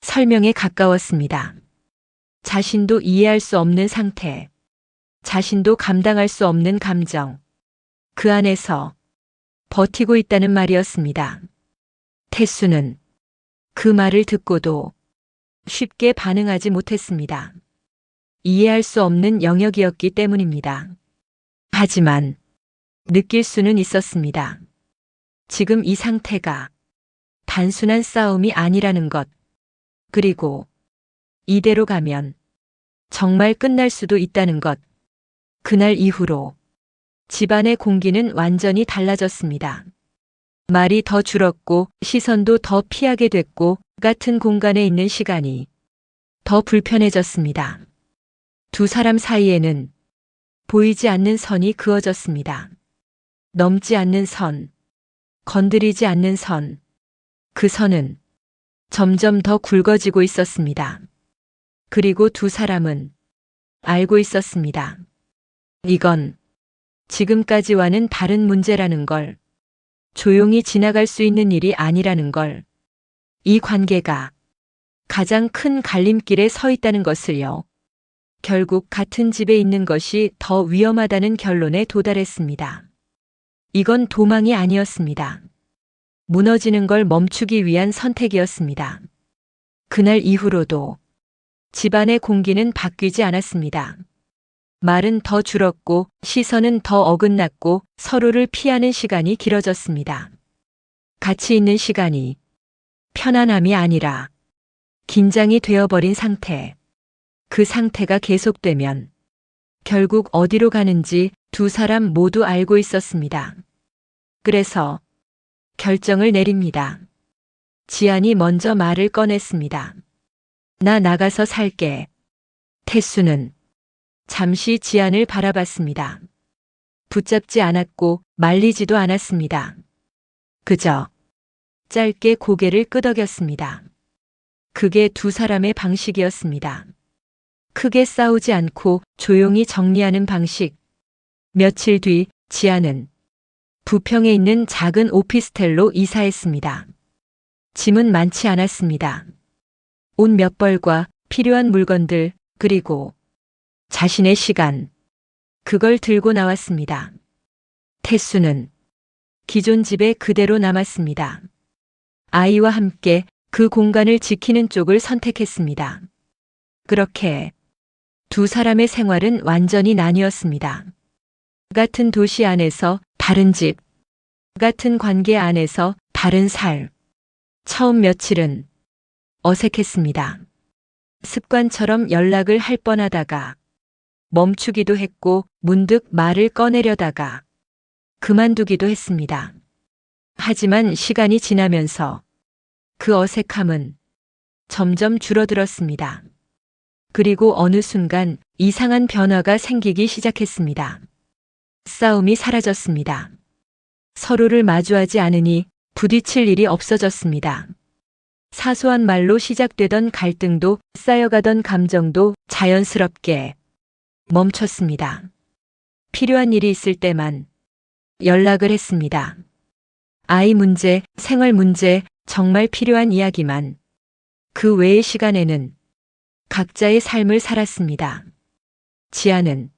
설명에 가까웠습니다. 자신도 이해할 수 없는 상태, 자신도 감당할 수 없는 감정, 그 안에서 버티고 있다는 말이었습니다. 태수는 그 말을 듣고도 쉽게 반응하지 못했습니다. 이해할 수 없는 영역이었기 때문입니다. 하지만 느낄 수는 있었습니다. 지금 이 상태가 단순한 싸움이 아니라는 것, 그리고 이대로 가면 정말 끝날 수도 있다는 것. 그날 이후로 집안의 공기는 완전히 달라졌습니다. 말이 더 줄었고 시선도 더 피하게 됐고 같은 공간에 있는 시간이 더 불편해졌습니다. 두 사람 사이에는 보이지 않는 선이 그어졌습니다. 넘지 않는 선, 건드리지 않는 선. 그 선은 점점 더 굵어지고 있었습니다. 그리고 두 사람은 알고 있었습니다. 이건 지금까지와는 다른 문제라는 걸, 조용히 지나갈 수 있는 일이 아니라는 걸, 이 관계가 가장 큰 갈림길에 서 있다는 것을요. 결국 같은 집에 있는 것이 더 위험하다는 결론에 도달했습니다. 이건 도망이 아니었습니다. 무너지는 걸 멈추기 위한 선택이었습니다. 그날 이후로도 집안의 공기는 바뀌지 않았습니다. 말은 더 줄었고 시선은 더 어긋났고 서로를 피하는 시간이 길어졌습니다. 같이 있는 시간이 편안함이 아니라 긴장이 되어버린 상태. 그 상태가 계속되면 결국 어디로 가는지 두 사람 모두 알고 있었습니다. 그래서 결정을 내립니다. 지안이 먼저 말을 꺼냈습니다. 나 나가서 살게. 태수는 잠시 지안을 바라봤습니다. 붙잡지 않았고 말리지도 않았습니다. 그저 짧게 고개를 끄덕였습니다. 그게 두 사람의 방식이었습니다. 크게 싸우지 않고 조용히 정리하는 방식. 며칠 뒤 지안은 부평에 있는 작은 오피스텔로 이사했습니다. 짐은 많지 않았습니다. 옷 몇 벌과 필요한 물건들, 그리고 자신의 시간. 그걸 들고 나왔습니다. 태수는 기존 집에 그대로 남았습니다. 아이와 함께 그 공간을 지키는 쪽을 선택했습니다. 그렇게 두 사람의 생활은 완전히 나뉘었습니다. 같은 도시 안에서 다른 집, 같은 관계 안에서 다른 삶. 처음 며칠은 어색했습니다. 습관처럼 연락을 할 뻔하다가 멈추기도 했고 문득 말을 꺼내려다가 그만두기도 했습니다. 하지만 시간이 지나면서 그 어색함은 점점 줄어들었습니다. 그리고 어느 순간 이상한 변화가 생기기 시작했습니다. 싸움이 사라졌습니다. 서로를 마주하지 않으니 부딪힐 일이 없어졌습니다. 사소한 말로 시작되던 갈등도 쌓여가던 감정도 자연스럽게 멈췄습니다. 필요한 일이 있을 때만 연락을 했습니다. 아이 문제, 생활 문제, 정말 필요한 이야기만. 그 외의 시간에는 각자의 삶을 살았습니다. 지아는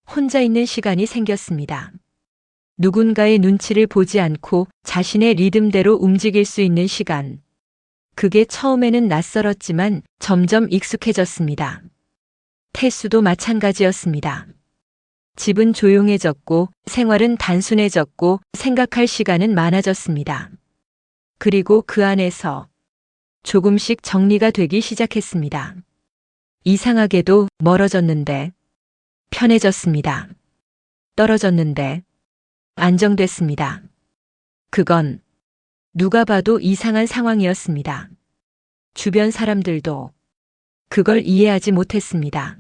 혼자 있는 시간이 생겼습니다. 누군가의 눈치를 보지 않고 자신의 리듬대로 움직일 수 있는 시간. 그게 처음에는 낯설었지만 점점 익숙해졌습니다. 태수도 마찬가지였습니다. 집은 조용해졌고 생활은 단순해졌고 생각할 시간은 많아졌습니다. 그리고 그 안에서 조금씩 정리가 되기 시작했습니다. 이상하게도 멀어졌는데 편해졌습니다. 떨어졌는데 안정됐습니다. 그건 누가 봐도 이상한 상황이었습니다. 주변 사람들도 그걸 이해하지 못했습니다.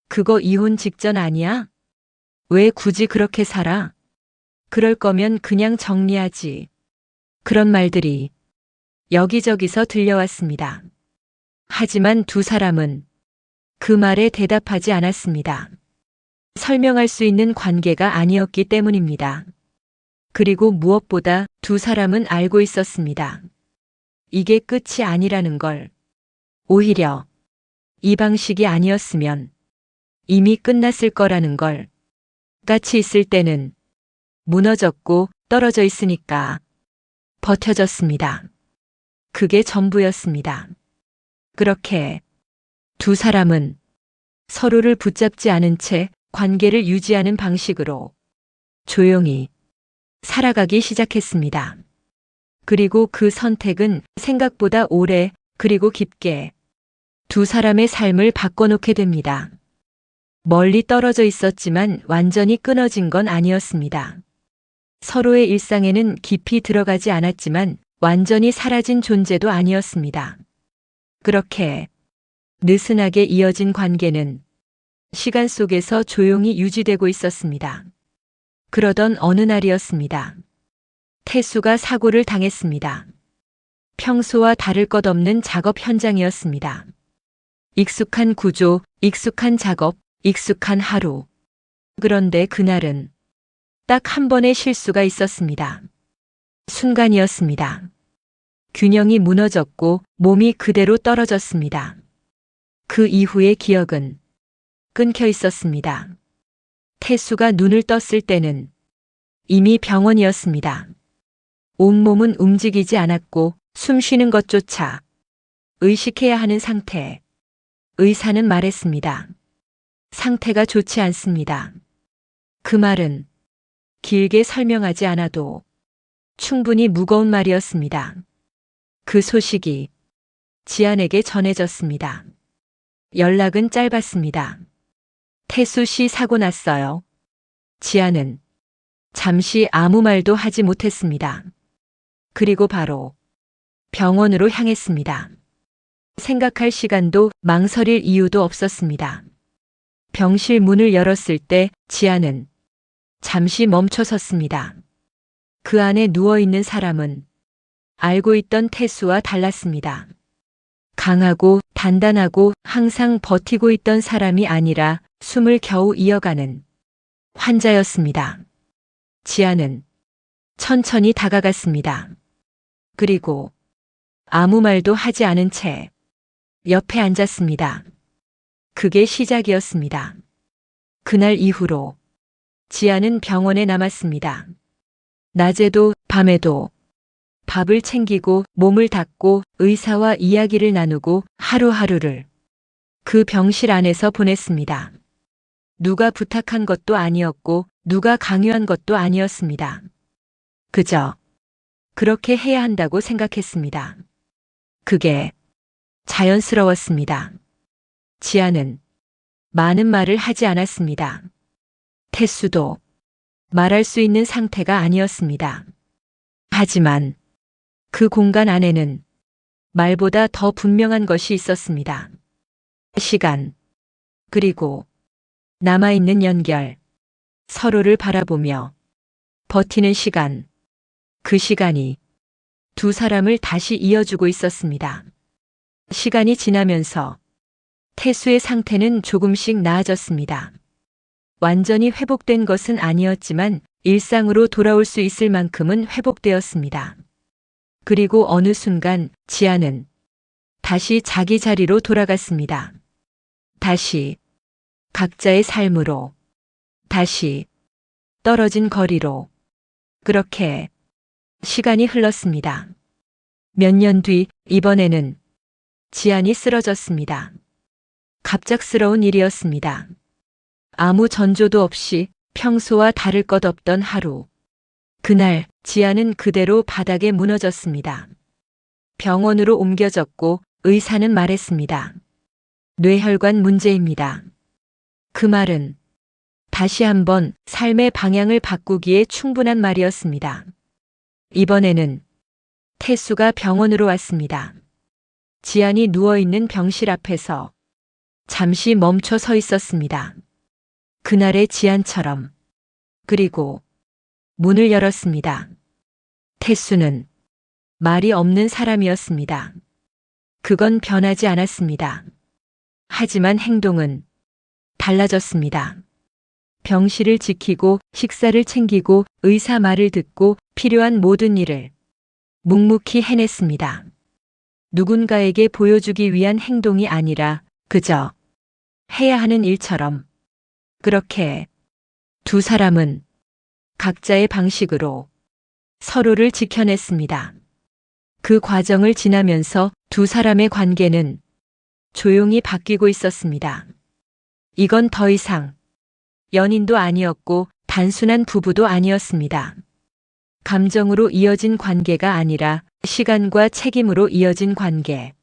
그거 이혼 직전 아니야? 왜 굳이 그렇게 살아? 그럴 거면 그냥 정리하지. 그런 말들이 여기저기서 들려왔습니다. 하지만 두 사람은 그 말에 대답하지 않았습니다. 설명할 수 있는 관계가 아니었기 때문입니다. 그리고 무엇보다 두 사람은 알고 있었습니다. 이게 끝이 아니라는 걸. 오히려 이 방식이 아니었으면 이미 끝났을 거라는 걸. 같이 있을 때는 무너졌고 떨어져 있으니까 버텨졌습니다. 그게 전부였습니다. 그렇게 두 사람은 서로를 붙잡지 않은 채 관계를 유지하는 방식으로 조용히 살아가기 시작했습니다. 그리고 그 선택은 생각보다 오래 그리고 깊게 두 사람의 삶을 바꿔놓게 됩니다. 멀리 떨어져 있었지만 완전히 끊어진 건 아니었습니다. 서로의 일상에는 깊이 들어가지 않았지만 완전히 사라진 존재도 아니었습니다. 그렇게 느슨하게 이어진 관계는 시간 속에서 조용히 유지되고 있었습니다. 그러던 어느 날이었습니다. 태수가 사고를 당했습니다. 평소와 다를 것 없는 작업 현장이었습니다. 익숙한 구조, 익숙한 작업, 익숙한 하루. 그런데 그날은 딱 한 번의 실수가 있었습니다. 순간이었습니다. 균형이 무너졌고 몸이 그대로 떨어졌습니다. 그 이후의 기억은 끊겨 있었습니다. 태수가 눈을 떴을 때는 이미 병원이었습니다. 온몸은 움직이지 않았고 숨 쉬는 것조차 의식해야 하는 상태. 의사는 말했습니다. 상태가 좋지 않습니다. 그 말은 길게 설명하지 않아도 충분히 무거운 말이었습니다. 그 소식이 지안에게 전해졌습니다. 연락은 짧았습니다. 태수 씨 사고 났어요. 지안은 잠시 아무 말도 하지 못했습니다. 그리고 바로 병원으로 향했습니다. 생각할 시간도 망설일 이유도 없었습니다. 병실 문을 열었을 때 지안은 잠시 멈춰 섰습니다. 그 안에 누워있는 사람은 알고 있던 태수와 달랐습니다. 강하고 단단하고 항상 버티고 있던 사람이 아니라 숨을 겨우 이어가는 환자였습니다. 지안은 천천히 다가갔습니다. 그리고 아무 말도 하지 않은 채 옆에 앉았습니다. 그게 시작이었습니다. 그날 이후로 지안은 병원에 남았습니다. 낮에도 밤에도 밥을 챙기고 몸을 닦고 의사와 이야기를 나누고 하루하루를 그 병실 안에서 보냈습니다. 누가 부탁한 것도 아니었고 누가 강요한 것도 아니었습니다. 그저 그렇게 해야 한다고 생각했습니다. 그게 자연스러웠습니다. 지안은 많은 말을 하지 않았습니다. 태수도 말할 수 있는 상태가 아니었습니다. 하지만 그 공간 안에는 말보다 더 분명한 것이 있었습니다. 시간, 그리고 남아있는 연결, 서로를 바라보며 버티는 시간, 그 시간이 두 사람을 다시 이어주고 있었습니다. 시간이 지나면서 태수의 상태는 조금씩 나아졌습니다. 완전히 회복된 것은 아니었지만 일상으로 돌아올 수 있을 만큼은 회복되었습니다. 그리고 어느 순간 지안은 다시 자기 자리로 돌아갔습니다. 다시 각자의 삶으로, 다시 떨어진 거리로. 그렇게 시간이 흘렀습니다. 몇 년 뒤 이번에는 지안이 쓰러졌습니다. 갑작스러운 일이었습니다. 아무 전조도 없이 평소와 다를 것 없던 하루. 그날 지안은 그대로 바닥에 무너졌습니다. 병원으로 옮겨졌고 의사는 말했습니다. 뇌혈관 문제입니다. 그 말은 다시 한번 삶의 방향을 바꾸기에 충분한 말이었습니다. 이번에는 태수가 병원으로 왔습니다. 지안이 누워있는 병실 앞에서 잠시 멈춰 서 있었습니다. 그날의 지안처럼. 그리고 문을 열었습니다. 태수는 말이 없는 사람이었습니다. 그건 변하지 않았습니다. 하지만 행동은 달라졌습니다. 병실을 지키고 식사를 챙기고 의사 말을 듣고 필요한 모든 일을 묵묵히 해냈습니다. 누군가에게 보여주기 위한 행동이 아니라 그저 해야 하는 일처럼. 그렇게 두 사람은 각자의 방식으로 서로를 지켜냈습니다. 그 과정을 지나면서 두 사람의 관계는 조용히 바뀌고 있었습니다. 이건 더 이상 연인도 아니었고 단순한 부부도 아니었습니다. 감정으로 이어진 관계가 아니라 시간과 책임으로 이어진 관계.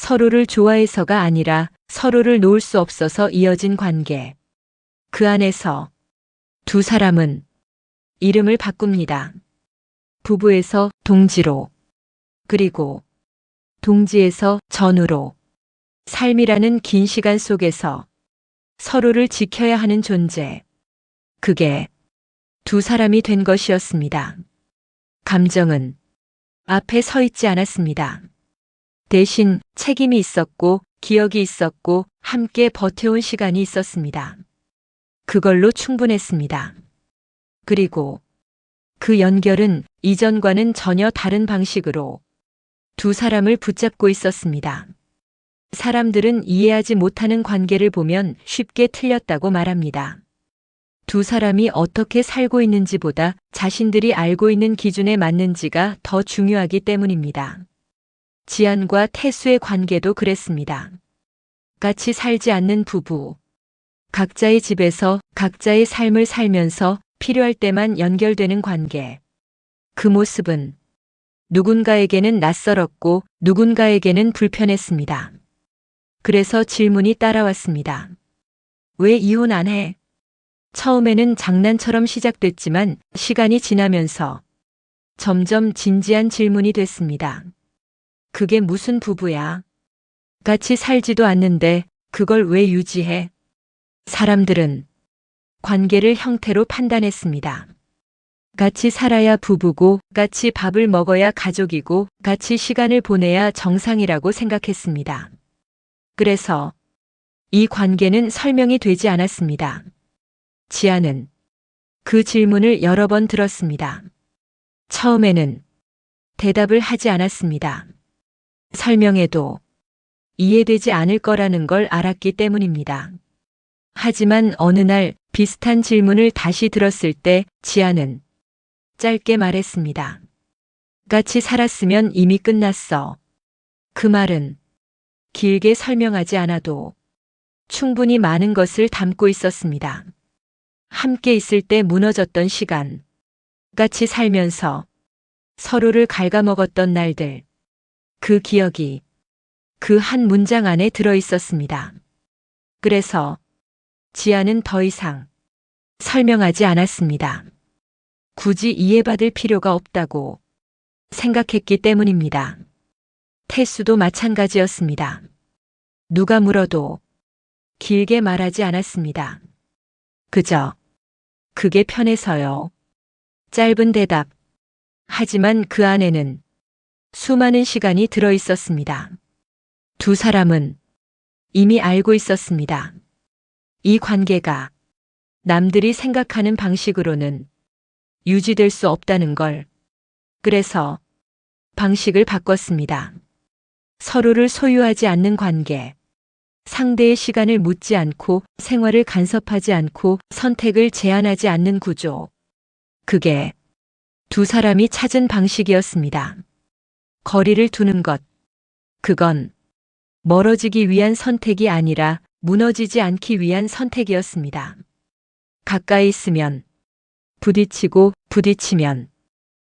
서로를 좋아해서가 아니라 서로를 놓을 수 없어서 이어진 관계. 그 안에서 두 사람은 이름을 바꿉니다. 부부에서 동지로, 그리고 동지에서 전우로. 삶이라는 긴 시간 속에서 서로를 지켜야 하는 존재. 그게 두 사람이 된 것이었습니다. 감정은 앞에 서 있지 않았습니다. 대신 책임이 있었고 기억이 있었고 함께 버텨온 시간이 있었습니다. 그걸로 충분했습니다. 그리고 그 연결은 이전과는 전혀 다른 방식으로 두 사람을 붙잡고 있었습니다. 사람들은 이해하지 못하는 관계를 보면 쉽게 틀렸다고 말합니다. 두 사람이 어떻게 살고 있는지보다 자신들이 알고 있는 기준에 맞는지가 더 중요하기 때문입니다. 지안과 태수의 관계도 그랬습니다. 같이 살지 않는 부부. 각자의 집에서 각자의 삶을 살면서 필요할 때만 연결되는 관계. 그 모습은 누군가에게는 낯설었고 누군가에게는 불편했습니다. 그래서 질문이 따라왔습니다. 왜 이혼 안 해? 처음에는 장난처럼 시작됐지만 시간이 지나면서 점점 진지한 질문이 됐습니다. 그게 무슨 부부야? 같이 살지도 않는데 그걸 왜 유지해? 사람들은 관계를 형태로 판단했습니다. 같이 살아야 부부고, 같이 밥을 먹어야 가족이고, 같이 시간을 보내야 정상이라고 생각했습니다. 그래서 이 관계는 설명이 되지 않았습니다. 지아는 그 질문을 여러 번 들었습니다. 처음에는 대답을 하지 않았습니다. 설명해도 이해되지 않을 거라는 걸 알았기 때문입니다. 하지만 어느 날 비슷한 질문을 다시 들었을 때 지아는 짧게 말했습니다. 같이 살았으면 이미 끝났어. 그 말은 길게 설명하지 않아도 충분히 많은 것을 담고 있었습니다. 함께 있을 때 무너졌던 시간, 같이 살면서 서로를 갉아먹었던 날들, 그 기억이 그 한 문장 안에 들어 있었습니다. 그래서 지아는 더 이상 설명하지 않았습니다. 굳이 이해받을 필요가 없다고 생각했기 때문입니다. 태수도 마찬가지였습니다. 누가 물어도 길게 말하지 않았습니다. 그저 그게 편해서요. 짧은 대답. 하지만 그 안에는 수많은 시간이 들어 있었습니다. 두 사람은 이미 알고 있었습니다. 이 관계가 남들이 생각하는 방식으로는 유지될 수 없다는 걸. 그래서 방식을 바꿨습니다. 서로를 소유하지 않는 관계. 상대의 시간을 묻지 않고 생활을 간섭하지 않고 선택을 제한하지 않는 구조. 그게 두 사람이 찾은 방식이었습니다. 거리를 두는 것. 그건 멀어지기 위한 선택이 아니라 무너지지 않기 위한 선택이었습니다. 가까이 있으면 부딪히고 부딪히면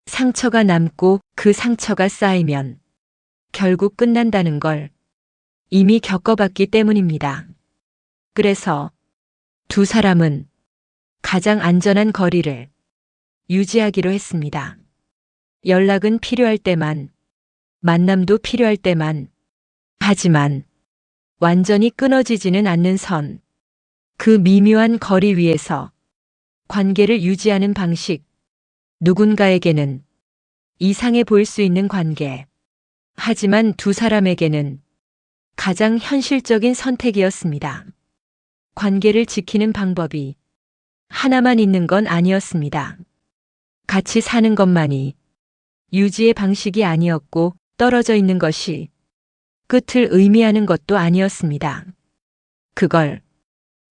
상처가 남고 그 상처가 쌓이면 결국 끝난다는 걸 이미 겪어봤기 때문입니다. 그래서 두 사람은 가장 안전한 거리를 유지하기로 했습니다. 연락은 필요할 때만, 만남도 필요할 때만. 하지만 완전히 끊어지지는 않는 선. 그 미묘한 거리 위에서 관계를 유지하는 방식. 누군가에게는 이상해 보일 수 있는 관계. 하지만 두 사람에게는 가장 현실적인 선택이었습니다. 관계를 지키는 방법이 하나만 있는 건 아니었습니다. 같이 사는 것만이 유지의 방식이 아니었고 떨어져 있는 것이 끝을 의미하는 것도 아니었습니다. 그걸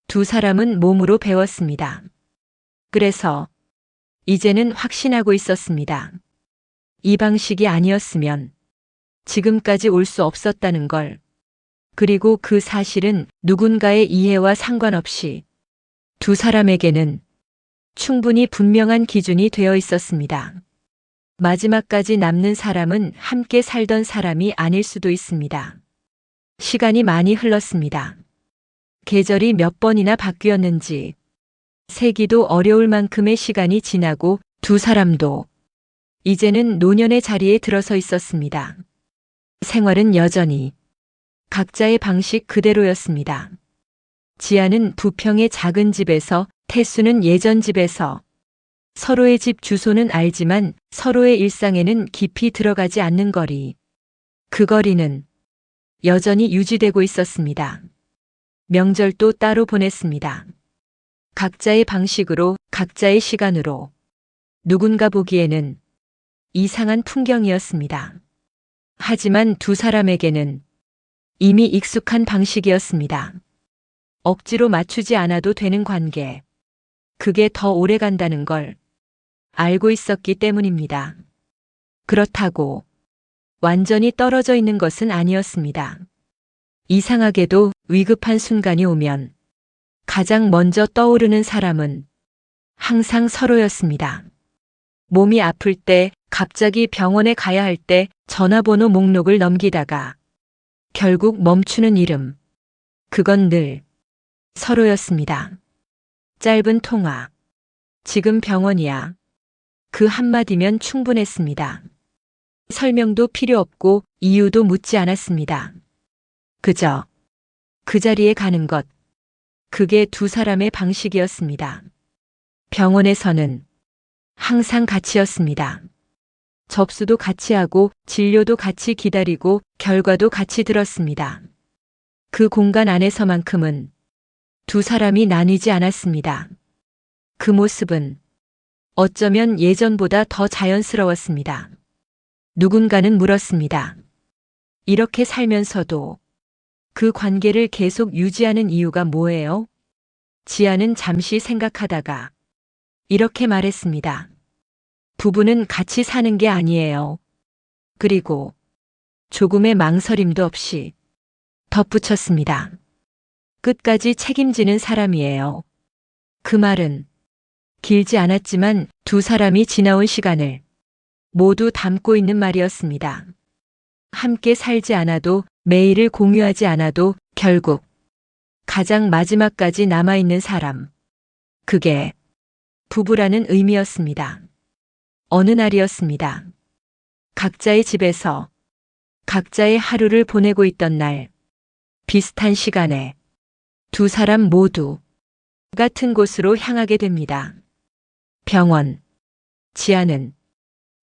두 사람은 몸으로 배웠습니다. 그래서 이제는 확신하고 있었습니다. 이 방식이 아니었으면 지금까지 올 수 없었다는 걸. 그리고 그 사실은 누군가의 이해와 상관없이 두 사람에게는 충분히 분명한 기준이 되어 있었습니다. 마지막까지 남는 사람은 함께 살던 사람이 아닐 수도 있습니다. 시간이 많이 흘렀습니다. 계절이 몇 번이나 바뀌었는지 세기도 어려울 만큼의 시간이 지나고 두 사람도 이제는 노년의 자리에 들어서 있었습니다. 생활은 여전히 각자의 방식 그대로였습니다. 지아는 부평의 작은 집에서, 태수는 예전 집에서. 서로의 집 주소는 알지만 서로의 일상에는 깊이 들어가지 않는 거리. 그 거리는 여전히 유지되고 있었습니다. 명절도 따로 보냈습니다. 각자의 방식으로, 각자의 시간으로. 누군가 보기에는 이상한 풍경이었습니다. 하지만 두 사람에게는 이미 익숙한 방식이었습니다. 억지로 맞추지 않아도 되는 관계. 그게 더 오래 간다는 걸 알고 있었기 때문입니다. 그렇다고 완전히 떨어져 있는 것은 아니었습니다. 이상하게도 위급한 순간이 오면 가장 먼저 떠오르는 사람은 항상 서로였습니다. 몸이 아플 때, 갑자기 병원에 가야 할 때 전화번호 목록을 넘기다가 결국 멈추는 이름. 그건 늘 서로였습니다. 짧은 통화. 지금 병원이야. 그 한마디면 충분했습니다. 설명도 필요 없고 이유도 묻지 않았습니다. 그저 그 자리에 가는 것. 그게 두 사람의 방식이었습니다. 병원에서는 항상 같이였습니다. 접수도 같이 하고 진료도 같이 기다리고 결과도 같이 들었습니다. 그 공간 안에서만큼은 두 사람이 나뉘지 않았습니다. 그 모습은 어쩌면 예전보다 더 자연스러웠습니다. 누군가는 물었습니다. 이렇게 살면서도 그 관계를 계속 유지하는 이유가 뭐예요? 지아는 잠시 생각하다가 이렇게 말했습니다. 부부는 같이 사는 게 아니에요. 그리고 조금의 망설임도 없이 덧붙였습니다. 끝까지 책임지는 사람이에요. 그 말은 길지 않았지만 두 사람이 지나온 시간을 모두 담고 있는 말이었습니다. 함께 살지 않아도, 매일을 공유하지 않아도 결국 가장 마지막까지 남아있는 사람. 그게 부부라는 의미였습니다. 어느 날이었습니다. 각자의 집에서 각자의 하루를 보내고 있던 날, 비슷한 시간에 두 사람 모두 같은 곳으로 향하게 됩니다. 병원. 지아는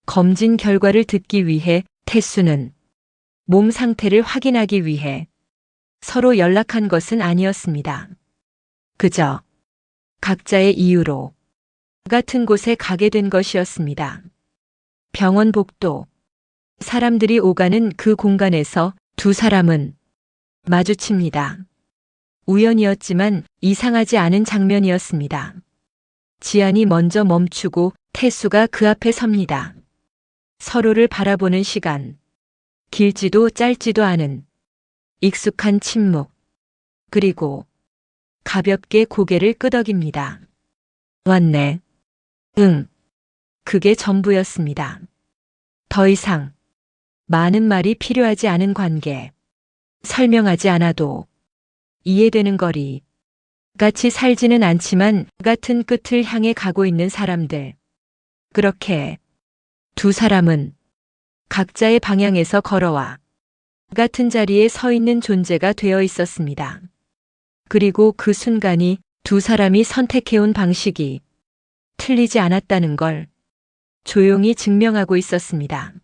검진 결과를 듣기 위해, 태수는 몸 상태를 확인하기 위해. 서로 연락한 것은 아니었습니다. 그저 각자의 이유로 같은 곳에 가게 된 것이었습니다. 병원 복도. 사람들이 오가는 그 공간에서 두 사람은 마주칩니다. 우연이었지만 이상하지 않은 장면이었습니다. 지안이 먼저 멈추고 태수가 그 앞에 섭니다. 서로를 바라보는 시간. 길지도 짧지도 않은 익숙한 침묵. 그리고 가볍게 고개를 끄덕입니다. 왔네. 응. 그게 전부였습니다. 더 이상 많은 말이 필요하지 않은 관계. 설명하지 않아도 이해되는 거리. 같이 살지는 않지만 같은 끝을 향해 가고 있는 사람들. 그렇게 두 사람은 각자의 방향에서 걸어와 같은 자리에 서 있는 존재가 되어 있었습니다. 그리고 그 순간이 두 사람이 선택해온 방식이 틀리지 않았다는 걸 조용히 증명하고 있었습니다.